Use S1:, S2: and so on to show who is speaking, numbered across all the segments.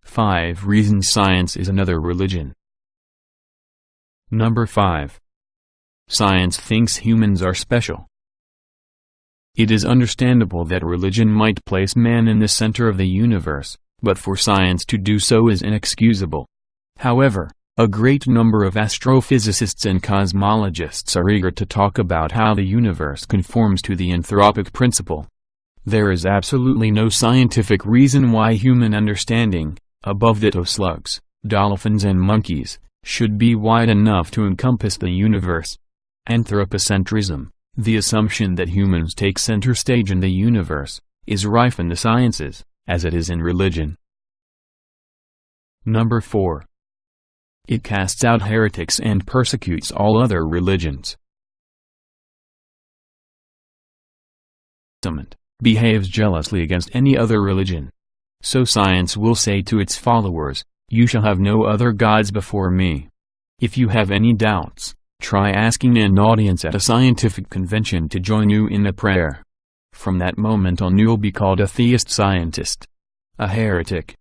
S1: Five reasons science is another religion. Number 5. Science thinks humans are special. It is understandable that religion might place man in the center of the universe, but for science to do so is inexcusable. However, a great number of astrophysicists and cosmologists are eager to talk about how the universe conforms to the anthropic principle. There is absolutely no scientific reason why human understanding, above that of slugs, dolphins and monkeys, should be wide enough to encompass the universe. Anthropocentrism, the assumption that humans take center stage in the universe, is rife in the sciences, as it is in religion. Number 4. It casts out heretics and persecutes all other religions. Behaves jealously against any other religion. So science will say to its followers, "You shall have no other gods before me." If you have any doubts, try asking an audience at a scientific convention to join you in a prayer. From that moment on you'll be called a theist scientist, a heretic,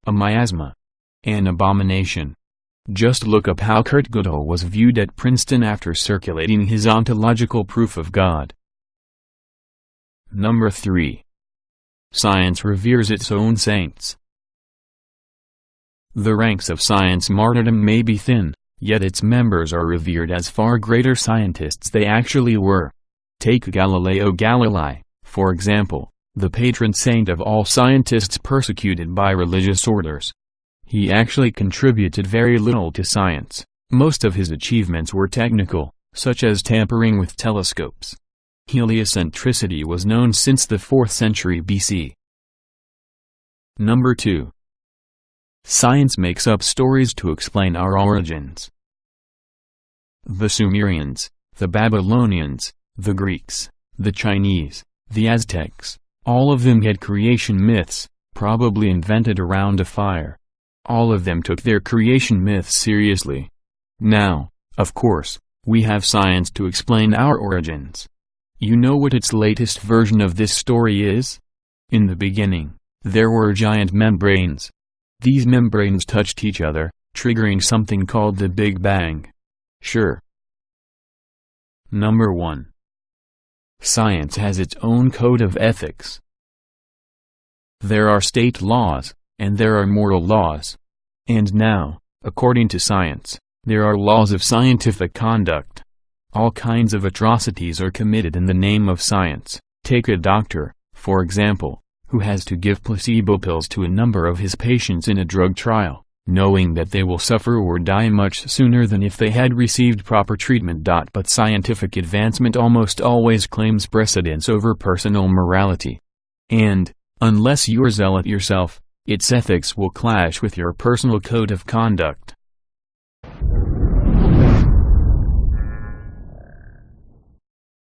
S1: a miasma, an abomination. Just look up how Kurt Gödel was viewed at Princeton after circulating his ontological proof of God. Number 3. Science reveres its own saints. The ranks of science martyrdom may be thin, yet its members are revered as far greater scientists they actually were. Take Galileo Galilei, for example, the patron saint of all scientists persecuted by religious orders. He actually contributed very little to science. Most of his achievements were technical, such as tampering with telescopes. Heliocentricity was known since the 4th century BC. Number 2. Science makes up stories to explain our origins. The Sumerians, the Babylonians, the Greeks, the Chinese, the Aztecs, all of them had creation myths, probably invented around a fire. All of them took their creation myths seriously. Now, of course, we have science to explain our origins. You know what its latest version of this story is? In the beginning, there were giant membranes. These membranes touched each other, triggering something called the Big Bang. Sure. Number 1. Science has its own code of ethics. There are state laws, and there are moral laws. And now, according to science, there are laws of scientific conduct. All kinds of atrocities are committed in the name of science. Take a doctor, for example, who has to give placebo pills to a number of his patients in a drug trial, knowing that they will suffer or die much sooner than if they had received proper treatment. But scientific advancement almost always claims precedence over personal morality. And, unless you're zealot yourself, its ethics will clash with your personal code of conduct.